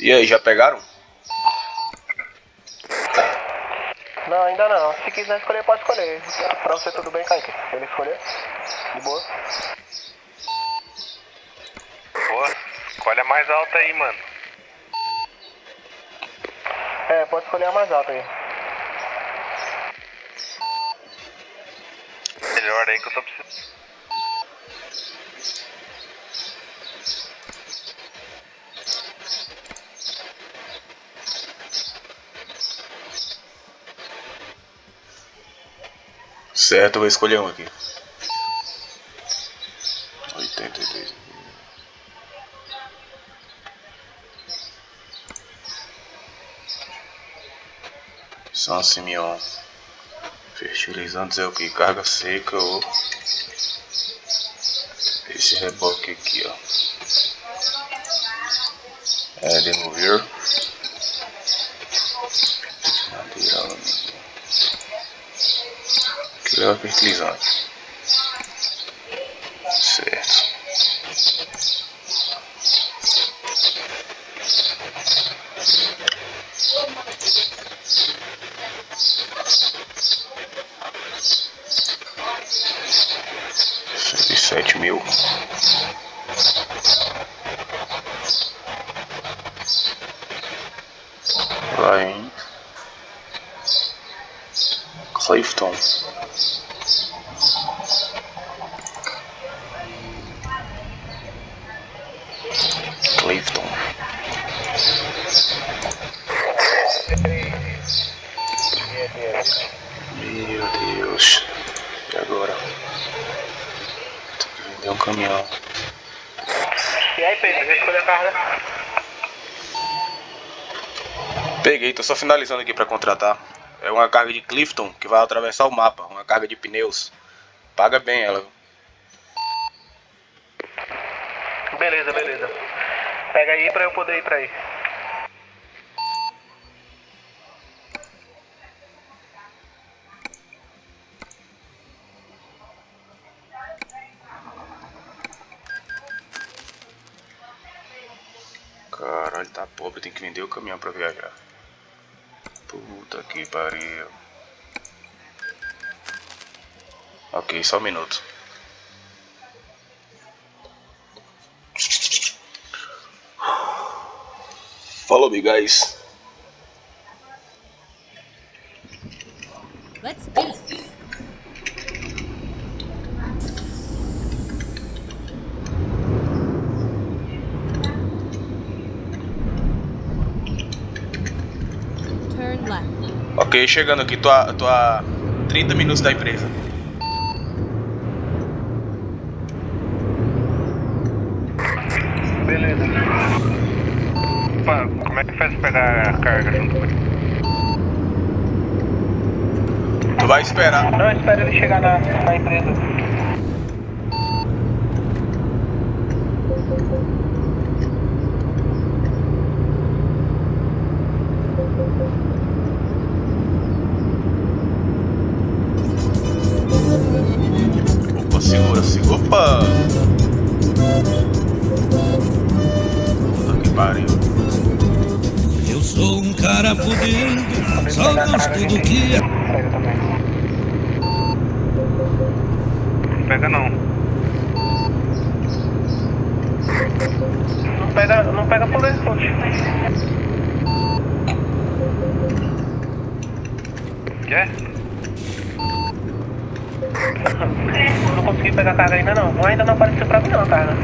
E aí, já pegaram? Não, ainda não. Se quiser escolher, pode escolher. Pra você tudo bem, Kaique? Ele escolher? De boa? Boa. Escolhe a mais alta aí, mano. É, pode escolher a mais alta aí. Melhor aí que eu tô precisando. Certo, eu vou escolher um aqui. 82. São Simeon. Fertilizantes é o que? Carga seca ou esse reboque aqui, ó. É demover. Madeira, aqui é fertilizante. Certo. R$107.000. Lá em Clifton. Clifton. Meu Deus. E agora? Tem que vender um caminhão. E aí, Pedro, já escolheu a carga? Peguei, tô só finalizando aqui pra contratar. É uma carga de Clifton que vai atravessar o mapa. Uma carga de pneus. Paga bem ela. Beleza, beleza. Pega aí pra eu poder ir pra aí. Caralho, tá pobre, tem que vender o caminhão pra viajar. Puta que pariu. Ok, só um minuto. Follow me, guys. Let's do this. Turn left. Ok, chegando aqui, tô a 30 minutos da empresa. Beleza. Mano, como é que faz pra pegar a carga junto com ele? Tu vai esperar. Não, espera ele chegar na empresa. Opa, segura, segura. Opa! Puta que pariu. Eu sou um cara fudido, só gosto do que é. Pega também. Não pega não. Não pega por esse poxa. Quer? Não consegui pegar a carga ainda não. Ainda não apareceu pra mim não a carga.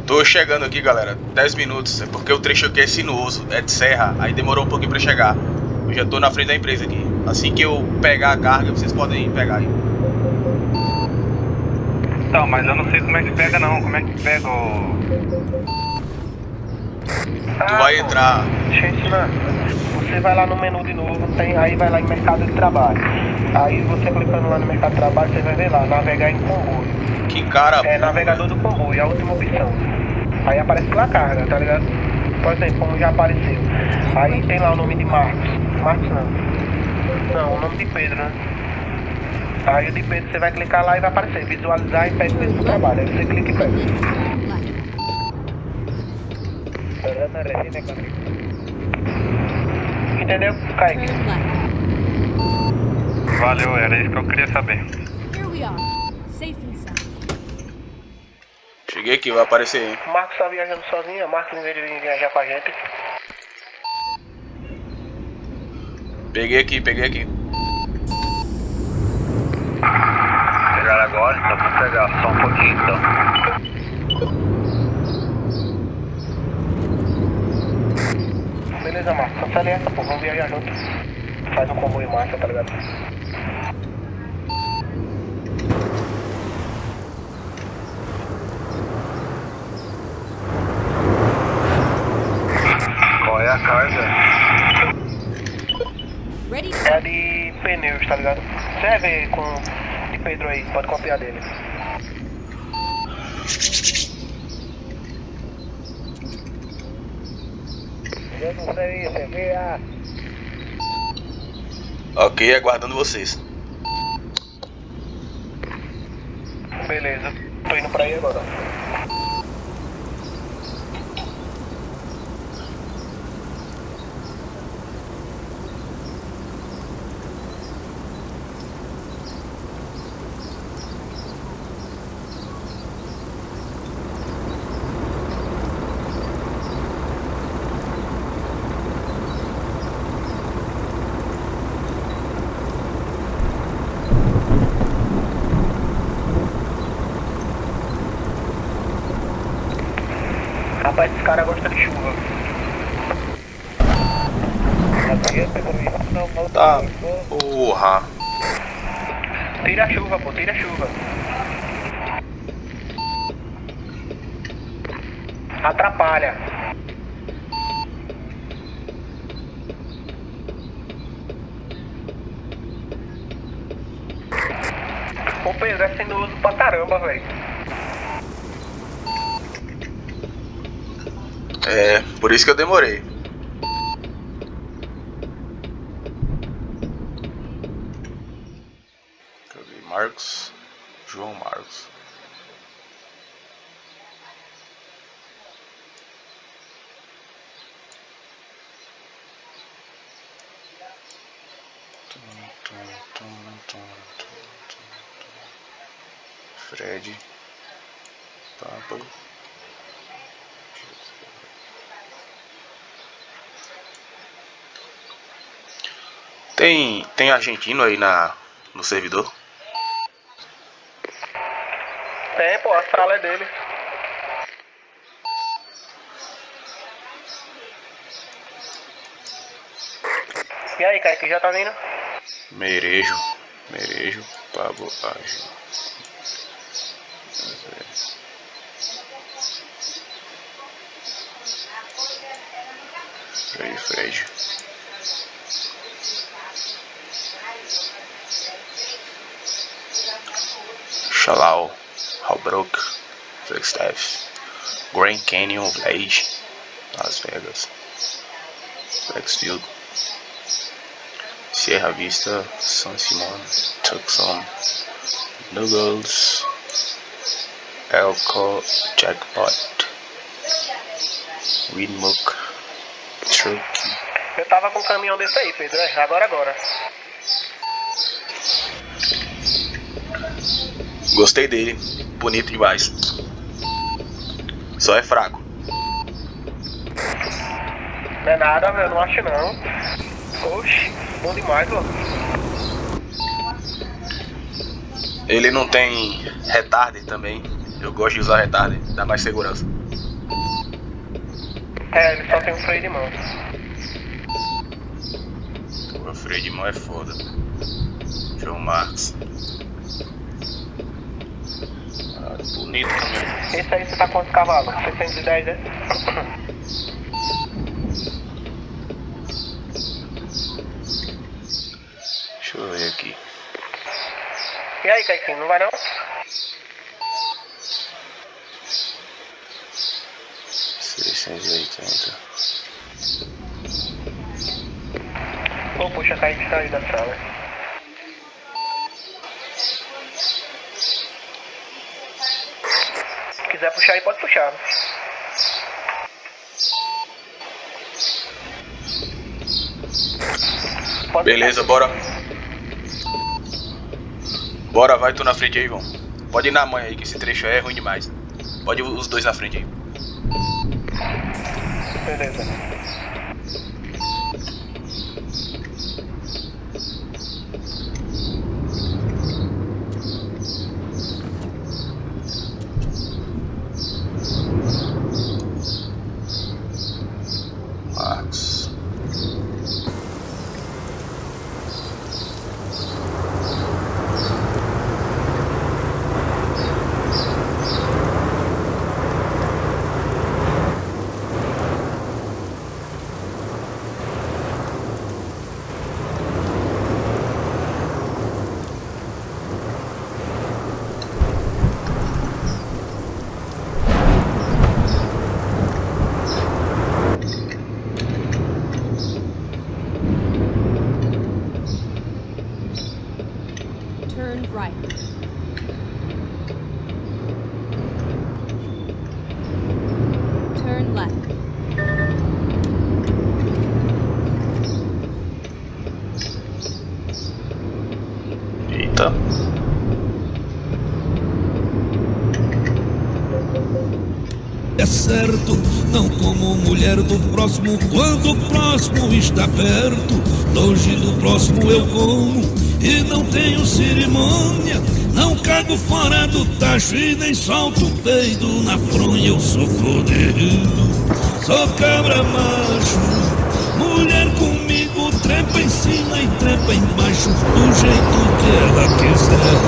Tô chegando aqui, galera. 10 minutos. É porque o trecho aqui é sinuoso, é de serra. Aí demorou um pouquinho pra chegar. Eu já tô na frente da empresa aqui. Assim que eu pegar a carga, vocês podem pegar aí. Então, mas eu não sei como é que pega não. Como é que pega o... Tu vai entrar. Deixa eu ensinar. Você vai lá no menu de novo, aí vai lá em mercado de trabalho. Aí você clicando lá no mercado de trabalho, você vai ver lá, navegar em comboio. Que cara. É navegador do comboio, a última opção. Aí aparece lá a carga, tá ligado? Por exemplo, como já apareceu. Aí tem lá o nome de Marcos. Marcos não. Não, o nome de Pedro, né? Aí o de Pedro você vai clicar lá e vai aparecer, visualizar e pede mesmo pro trabalho. Aí você clica e pega. Left. Entendeu, Kaique? Turn left. Valeu, era isso que eu queria saber. Here we are. Safe and sound. Cheguei aqui, vai aparecer aí. Marcos tá viajando sozinho, Marcos em vez de vir viajar com a gente. Peguei aqui. Pegar agora, então vou pegar só um pouquinho então. Beleza, Marcos, acelera, pô, vamos viajar junto. Faz um comboio massa, tá ligado? Qual é a carga? Ready? É a de pneus, tá ligado? Você vai ver com o de Pedro aí, pode copiar dele. Eu não sei, você vê a... Ok, aguardando vocês. Beleza, tô indo pra aí agora. Rapaz, esse cara gosta de chuva. Tá, porra. Tira a chuva, pô, tira a chuva. Atrapalha. Ô Pedro, é sinuoso pra caramba, velho. É, por isso que eu demorei. Cadê Marcos? João Marcos. Fred. Pablo. Tem argentino aí no servidor? Tem, pô, a sala é dele. E aí, Kaique, já tá vindo? Merejo, Pablo, Ágil. Fred. Shalau, Halbrook, Flagstaff, Grand Canyon Village, Las Vegas, Blacksfield, Sierra Vista, San Simon, Tucson, Noodles, Elko, Jackpot, Winmuck, Turkey. Eu tava com um caminhão desse aí, Pedro, agora. Gostei dele, bonito demais. Só é fraco. Não é nada, velho, não acho não. Oxi, bom demais, ó. Ele não tem retarder também. Eu gosto de usar retarder, dá mais segurança. É, ele só tem um freio de mão. O freio de mão é foda. João Marcos. Ah, bonito também. Esse aí você tá com quantos cavalos? 610, né? Deixa eu ver aqui. E aí, Kaique, não vai não? 680. Pô, puxa, Kaique saiu da sala. Se quiser puxar aí, pode puxar. Pode Beleza, ir. bora. Bora, vai tu na frente aí, João. Pode ir na manha aí, que esse trecho aí é ruim demais. Pode ir os dois na frente aí. Beleza. Marcos. Turn right. Turn left. Eita. É certo, não como mulher do próximo quando o próximo está perto. Longe do próximo eu como e não tenho cerimônia. Não cago fora do tacho e nem solto o peido na fronha. Eu sou fodido, sou cabra macho. Mulher comigo trepa em cima e trepa embaixo, do jeito que ela quiser.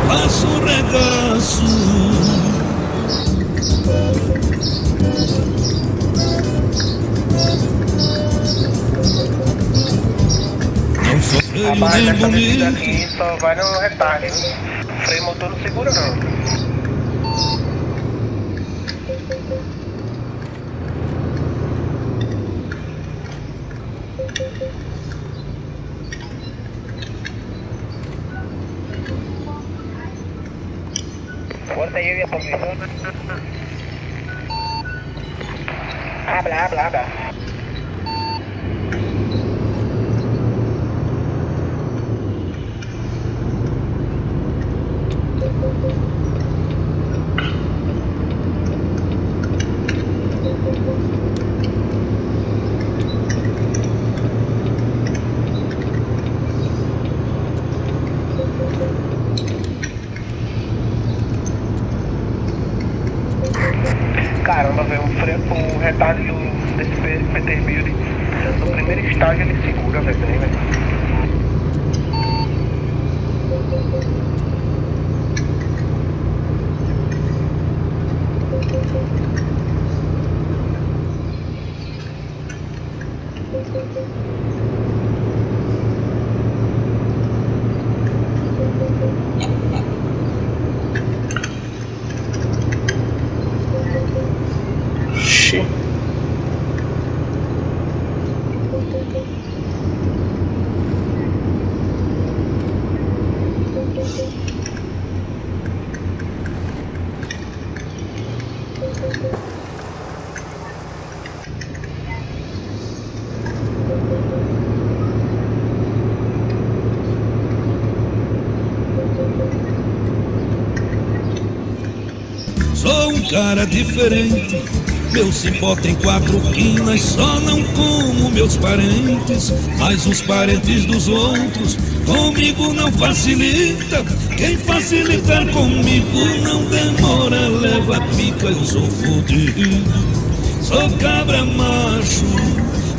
Faço regaço. Não sou feio Rapaz, nem essa descida bonito. aqui só vai no retardo, viu? Freio motor não segura não. Fuerte lluvia por mi zona. Habla. Caramba, velho, o retardo desse Peterbilt no primeiro estágio ele segura, velho, bem, velho. Oxi. Sou um cara diferente. Meu cipó tem 4 quinas, só não como meus parentes, mas os parentes dos outros comigo não facilita. Quem facilitar comigo não demora, leva pica, eu sou fodido, sou cabra macho.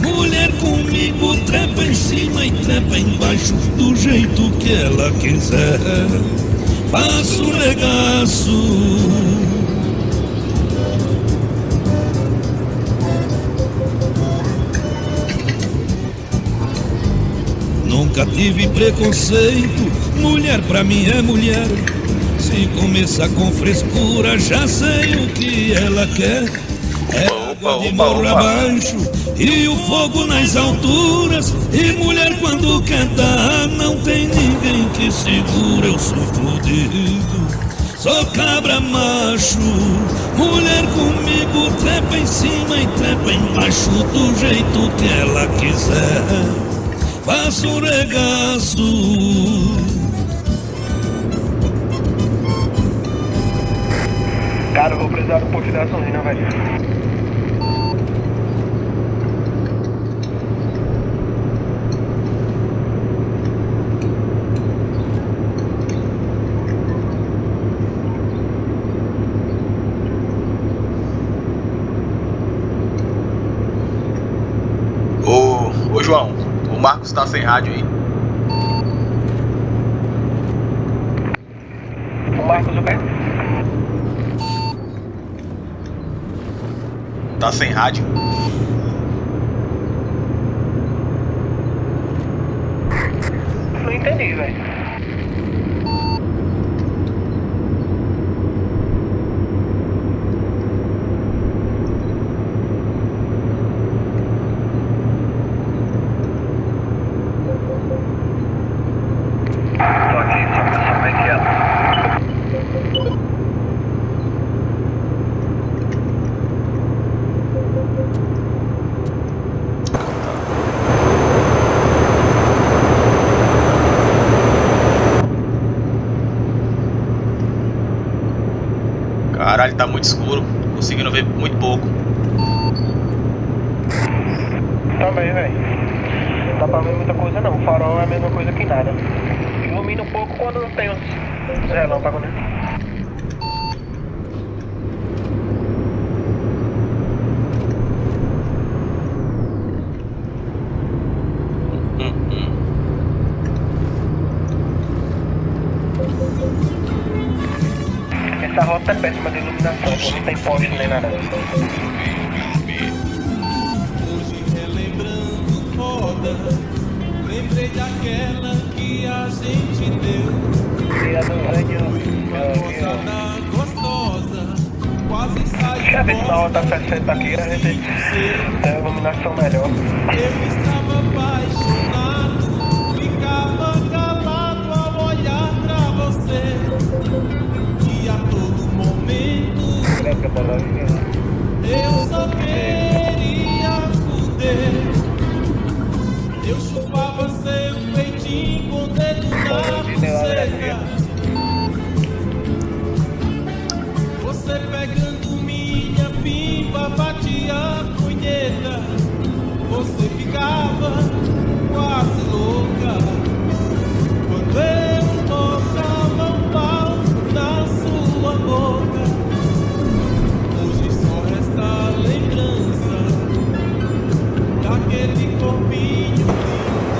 Mulher comigo trepa em cima e trepa embaixo, do jeito que ela quiser, faço regaço. Nunca tive preconceito, mulher pra mim é mulher. Se começar com frescura, já sei o que ela quer. É água de morro abaixo e o fogo nas alturas. E mulher quando quer dar, não tem ninguém que segura. Eu sou fodido, sou cabra macho. Mulher comigo trepa em cima e trepa embaixo, do jeito que ela quiser, faço um regaço. Cara, eu vou precisar do posto de gasolina, velho. Ô João, o Marcos tá sem rádio aí. O Marcos o quê? Tá sem rádio. Não entendi, velho. Caralho, tá muito escuro. Conseguindo ver muito pouco. Também, velho. Não dá pra ver muita coisa não. O farol é a mesma coisa que nada. Ilumina um pouco quando não tem os relâmpagos, né? Essa rota é péssima de iluminação, pô, não tem poste nem nada. Hoje relembrando foda, lembrei daquela que a gente deu. Moçada gostosa, quase saiu. Deixa eu ver se na rota 60 aqui a gente tem iluminação melhor. Eu estava apaixonado, ficava calado ao olhar pra você. E a todo momento eu só queria fuder. Eu chupava seu peitinho com o dedo na buceta. Você pegando minha pimba, batia a punheta. Você ficava quase louca quando eu tocava um pau na sua boca. Hoje só resta a lembrança daquele corpinho lindo,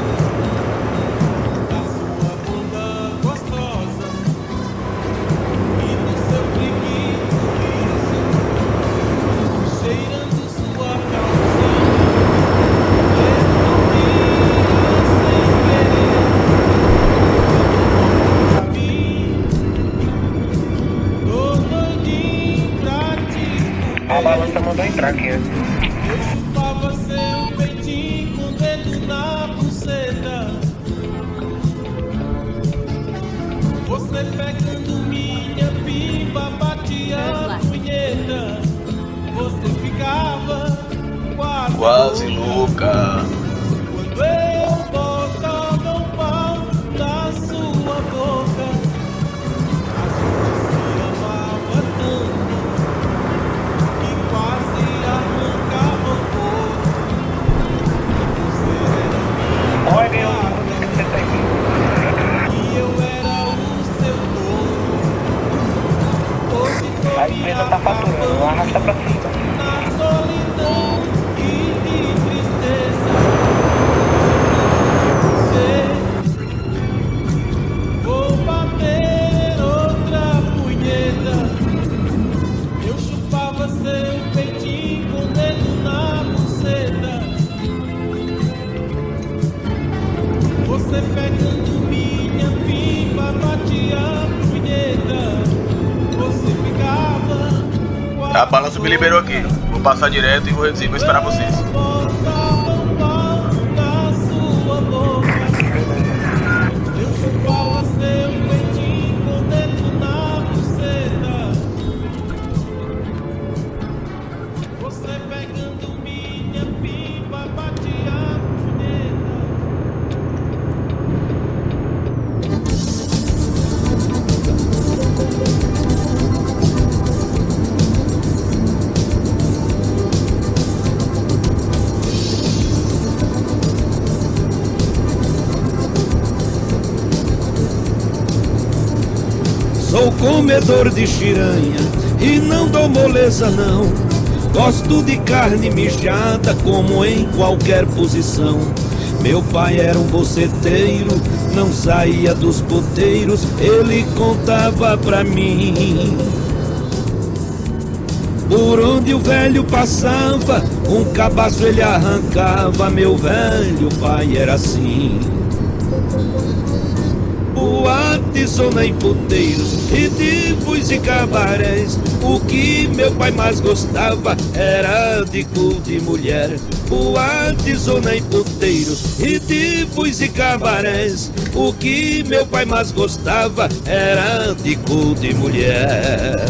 da sua bunda gostosa e do seu brinquedo liso, cheirando sua calcinha. A balança mandou entrar aqui, né? Eu chupava seu peitinho com o dedo na buceta. Você pegando minha pipa, batia a punheta. Você ficava quase louca. quando eu botava um pau na sua boca. A gente se amava tanto que quase arrancava o corpo. Você era minha Olha, meu, vaga você tá aqui. e eu era o seu dono. Hoje tô A me empresa tá faturando, arrasta pra cima. na solidão e de tristeza. Vou bater outra punheta. Eu chupava seu peitinho com o dedo na buceta. Você pegando minha pipa, batia a punheta. Você ficava A balança me liberou aqui. Vou passar direto e vou reduzir. Vou esperar vocês. botava um pau na sua boca. Eu chupava seu peitinho com o dedo na buceta. Você pegando minha pipa, batia a punheta. Sou comedor de chiranha e não dou moleza não. Gosto de carne mijada como em qualquer posição. Meu pai era um boceteiro, não saía dos poteiros, ele contava pra mim. Por onde o velho passava, um cabaço ele arrancava. Meu velho pai era assim. Boate, zona em puteiros, ridículos e cabarés. O que meu pai mais gostava era de cu de mulher. Boate, zona em puteiros, ridículos e cabarés. O que meu pai mais gostava era de cu de mulher.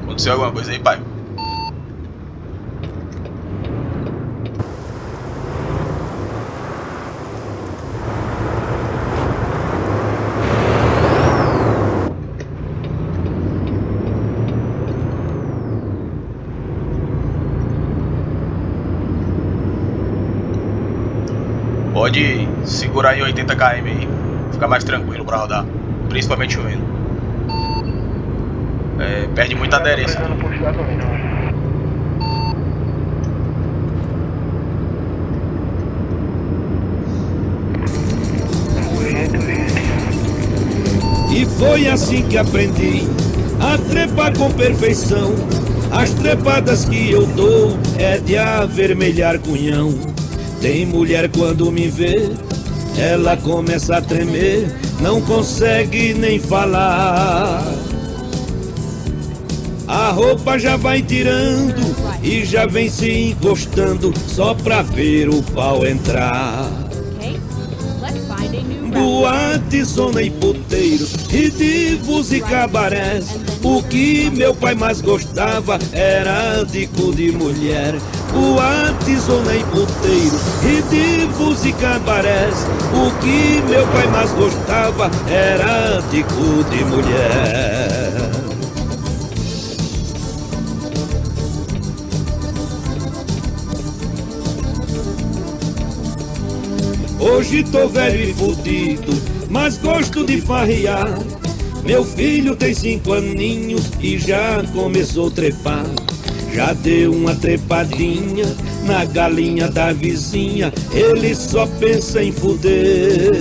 Aconteceu alguma coisa aí, pai? Pode segurar em 80 km aí, fica mais tranquilo pra rodar, principalmente chovendo. Perde muita aderência. E foi assim que aprendi a trepar com perfeição. As trepadas que eu dou é de avermelhar cunhão. Tem mulher quando me vê, ela começa a tremer, não consegue nem falar. A roupa já vai tirando e já vem se encostando só pra ver o pau entrar. Okay, let's find a new route. Boate, zona e puteiros, e divos e cabarés. O que meu pai mais gostava era de cu de mulher. Boate, zona e puteiros, e divos e cabarés. O que meu pai mais gostava era de cu de mulher. Hoje tô velho e fudido, mas gosto de farrear. Meu filho tem 5 aninhos e já começou a trepar. Já deu uma trepadinha na galinha da vizinha. Ele só pensa em fuder.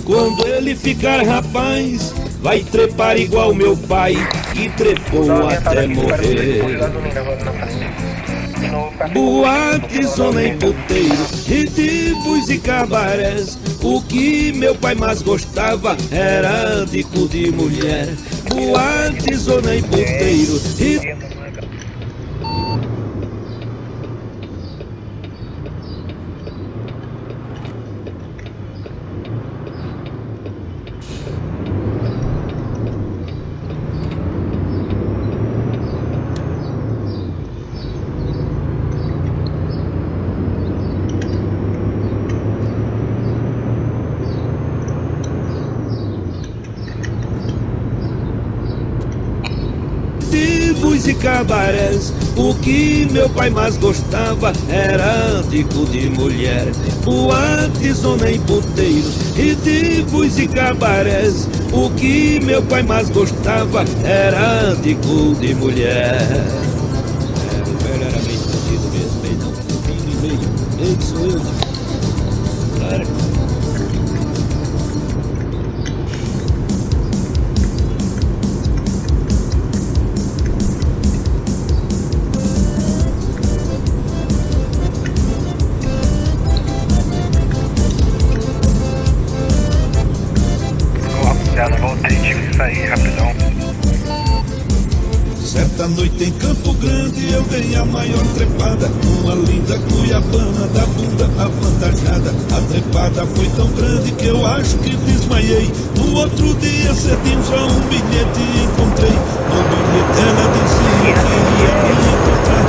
Quando ele ficar rapaz, vai trepar igual meu pai, que trepou até morrer. Boate, zona em puteiros, ridículos e cabarés. O que meu pai mais gostava era de cu de mulher. Boate, zona em puteiros, e cabarés. O que meu pai mais gostava era de cu de mulher. Boate, zona em puteiros, ridículos e cabarés. O que meu pai mais gostava era de cu de mulher. O velho era meio fudido mesmo, meio não, fudido e meio. Ele sou eu, cara. Certa noite em Campo Grande eu dei a maior trepada, uma linda cuiabana da bunda avantajada. A trepada foi tão grande que eu acho que desmaiei. No outro dia cedinho só um bilhete encontrei. No bilhete ela dizia que ia me encontrar.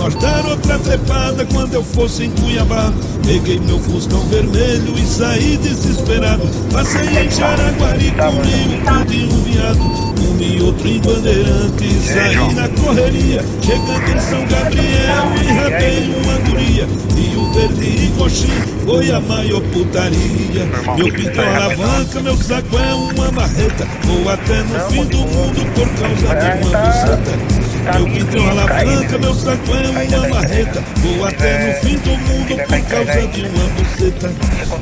nós dar outra trepada quando eu fosse em Cuiabá. Peguei meu Fuscão vermelho e saí desesperado. Passei em Jaraguari, comi um tudo e um viado, comi outro em Bandeirantes, saí na correria. Chegando em São Gabriel, enrabei uma guria. Rio Verde e Coxim foi a maior putaria. Meu pinto é uma alavanca, meu saco é uma marreta. Vou até no fim do mundo por causa de uma buceta. Meu pinto é uma alavanca, meu saco é uma marreta. Vou até no fim do mundo por causa de uma buceta.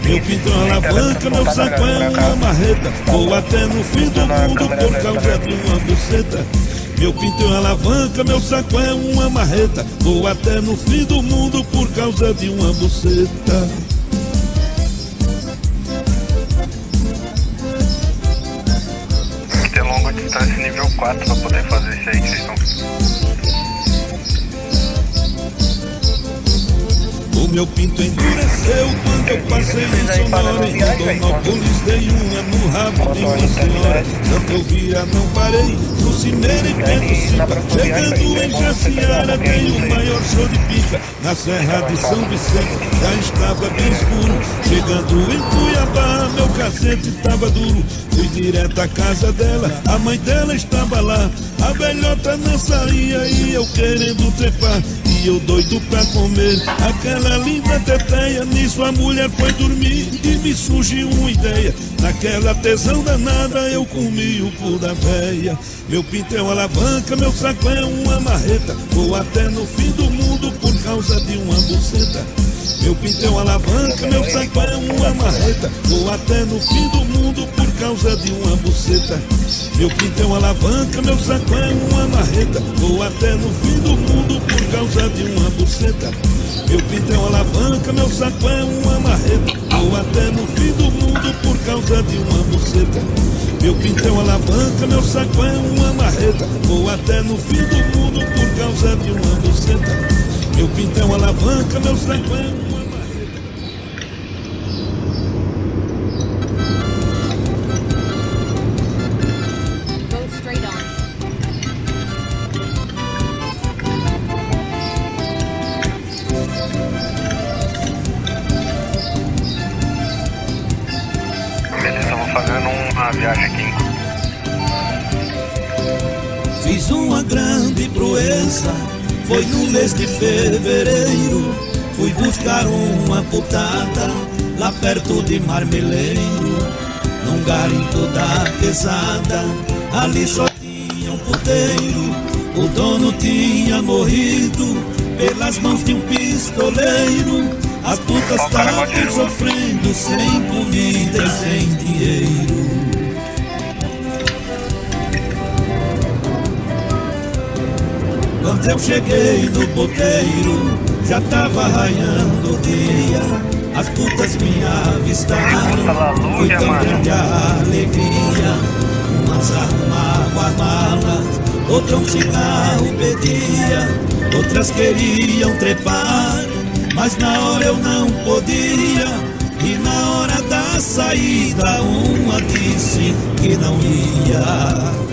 Meu pinto é uma alavanca, meu saco é uma marreta. Vou até no fim do mundo por causa de uma buceta. Meu pinto é uma alavanca, meu saco é uma marreta. Vou até no fim do mundo por causa de uma buceta. Ter longa distância nível 4 pra poder fazer isso aí que vocês estão. O meu pinto endureceu quando eu passei em Sonora. Em Rondonópolis dei uma no rabo de uma senhora. Santa Elvira não parei, no Cimeira e Pedro Silva. Chegando em Jaciara dei o maior show de pica. Na Serra de São Vicente já estava bem escuro. Chegando em Cuiabá meu cacete estava duro. Fui direto à casa dela, a mãe dela estava lá. A velhota não saía e eu querendo trepar. E eu doido pra comer aquela linda teteia. Nisso a mulher foi dormir e me surgiu uma ideia. Naquela tesão danada eu comi o cu da véia. Meu pinto é uma alavanca, meu saco é uma marreta. Vou até no fim do mundo por causa de uma buceta. Meu pinto é uma alavanca, meu saco é uma marreta. Vou até no fim do mundo por causa de uma buceta. Meu pinto é uma alavanca, meu saco é uma marreta. Vou até no fim do mundo por causa de uma buceta. Meu pinto é uma alavanca, meu saco é uma marreta. Vou até no fim do mundo por causa de uma buceta. Meu pinto é uma alavanca, meu saco é uma marreta. Vou até no fim do mundo por causa de uma buceta. Meu pinto é uma alavanca, meu saco é uma marreta. Go straight on. Beleza, eu vou fazendo uma viagem aqui. Fiz uma grande proeza, foi no mês de fevereiro. Fui buscar uma putada lá perto de Marmeleiro. Num garimpo da pesada, ali só tinha um puteiro. O dono tinha morrido pelas mãos de um pistoleiro. As putas estavam sofrendo sem comida e sem dinheiro. Quando eu cheguei no boteiro, já tava raiando o dia. As putas me avistaram, foi tão grande a alegria. Umas arrumavam a mala, outra um cigarro pedia. Outras queriam trepar, mas na hora eu não podia. E na hora da saída uma disse que não ia.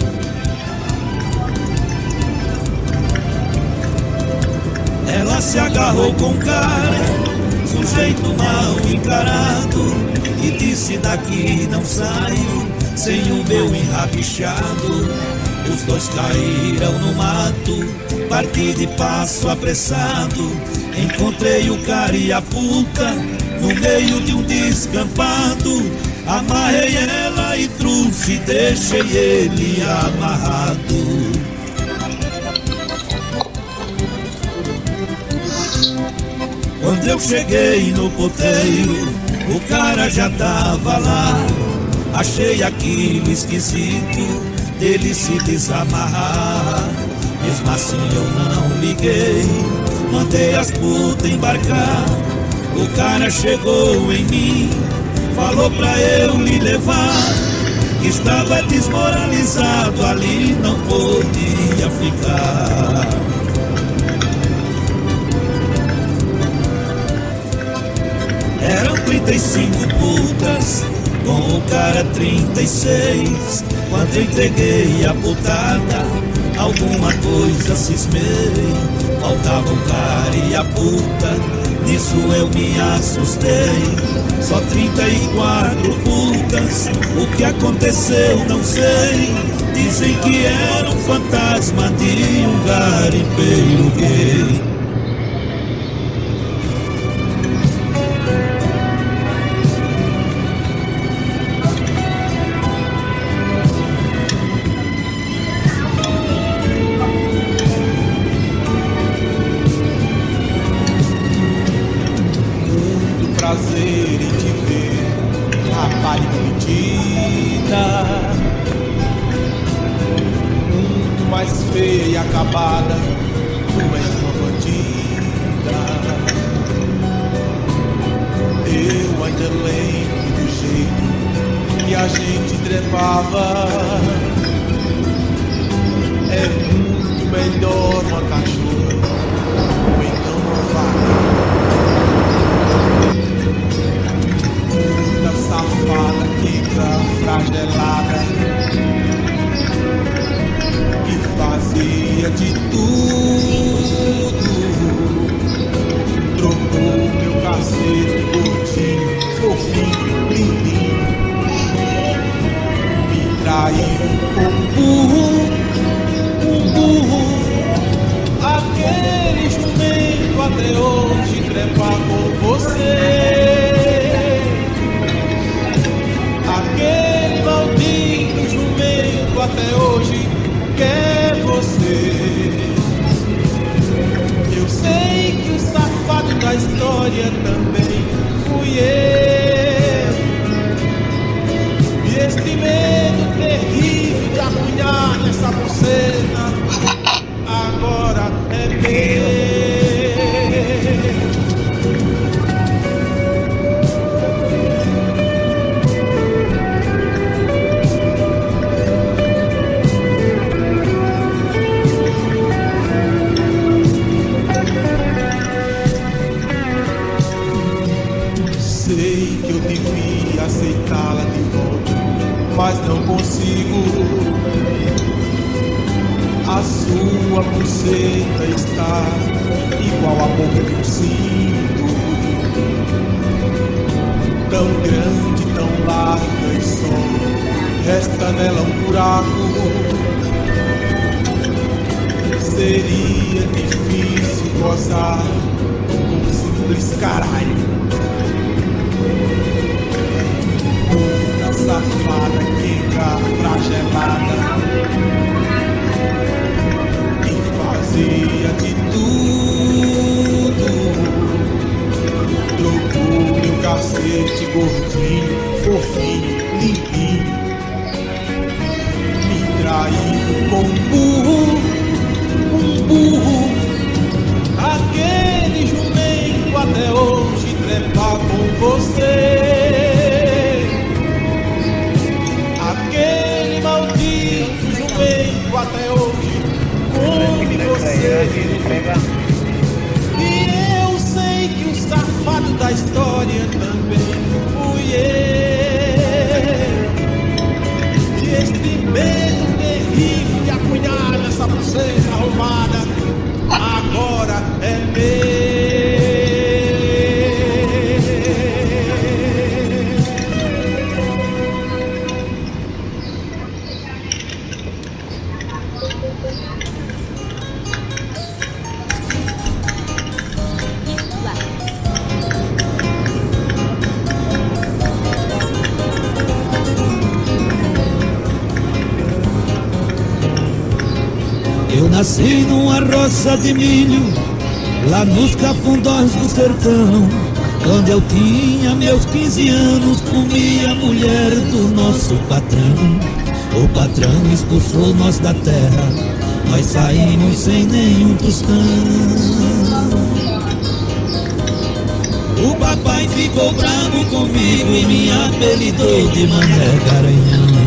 Ela se agarrou com o cara, sujeito mal encarado, e disse: daqui não saio sem o meu enrabixado. Os dois caíram no mato, parti de passo apressado. Encontrei o cara e a puta no meio de um descampado. Amarrei ela e trouxe, deixei ele amarrado. Quando eu cheguei no poteiro, o cara já tava lá. Achei aquilo esquisito, dele se desamarrar. Mesmo assim eu não liguei, mandei as putas embarcar. O cara chegou em mim, falou pra eu lhe levar. Estava desmoralizado, ali não podia ficar. Eram 35 putas, com o cara 36. Quando entreguei a putada, alguma coisa cismei. Faltava um cara e a puta, nisso eu me assustei. Só 34 putas, o que aconteceu não sei. Dizem que era um fantasma de um garimpeiro gay. Prazer em te ver, rapariga metida, muito mais feia e acabada, tu és uma bandida. Eu ainda lembro do jeito que a gente trepava. É muito melhor uma cachorra ou então uma vaca. Safada, quica, fragelada, que fazia de tudo. Trocou meu cacete gordinho, fofinho, lindinho. Me traiu com um burro. Aquele jumento até hoje trepa com você. Aquele maldito jumento até hoje quer você. Eu sei que o safado da história também fui eu. E este medo terrível de apunhar nessa buceta agora é meu. Aceitá-la de volta, mas não consigo. A sua buceta está igual a boca de um cinto, tão grande, tão larga e só resta nela um buraco. Seria difícil gozar com um simples caralho. Safada, quica, fragelada, que fazia de tudo. Trocou meu cacete gordinho, fofinho, limpinho. Me traiu com um burro. Aquele jumento até hoje trepa com você. Aquele maldito jumento até hoje come você. E eu sei que o safado da história também fui eu. E este medo terrível de apunhar nessa buceta arrumada agora é meu. Eu nasci numa roça de milho, lá nos cafundós do sertão. Quando eu tinha meus 15 anos, comi a mulher do nosso patrão. O patrão expulsou nós da terra, nós saímos sem nenhum tostão. O papai ficou bravo comigo e me apelidou de Mané Garanhão.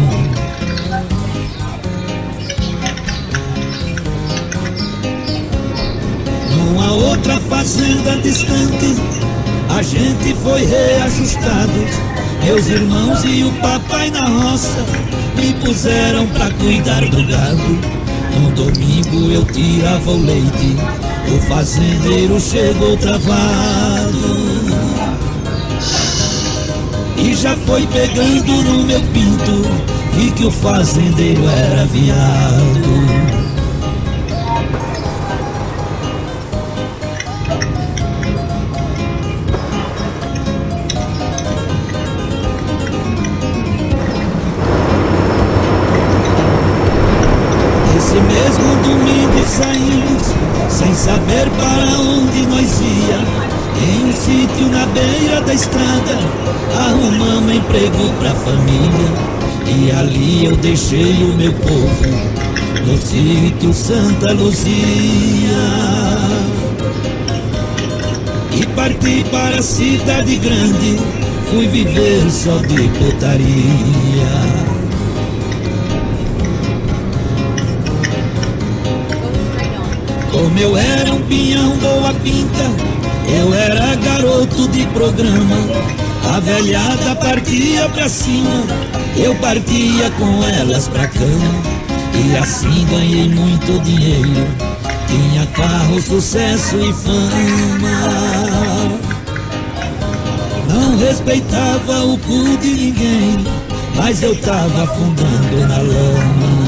Numa outra fazenda distante, a gente foi reajustado. Meus irmãos e o papai na roça me puseram pra cuidar do gado. No domingo eu tirava o leite, o fazendeiro chegou travado e já foi pegando no meu pinto. Vi que o fazendeiro era viado. Esse mesmo domingo saímos, sem saber para onde nós ia. Em um sítio na beira da estrada, arrumamos emprego pra família. E ali eu deixei o meu povo, no sítio Santa Luzia. E parti para a cidade grande, fui viver só de putaria. Como eu era um pinhão boa pinta, eu era garoto de programa. A velhada partia pra cima, eu partia com elas pra cama. E assim ganhei muito dinheiro, tinha carro, sucesso e fama. Não respeitava o cu de ninguém, mas eu tava afundando na lama.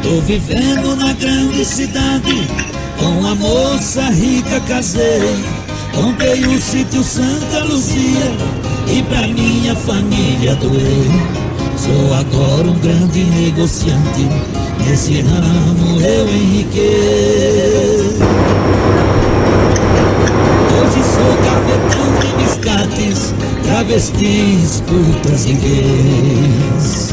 Tô vivendo na grande cidade, com a moça rica casei. Comprei o sítio Santa Luzia e pra minha família doei. Sou agora um grande negociante, nesse ramo eu enriquei. Hoje sou cafetão de biscates, travestis, putas e gays.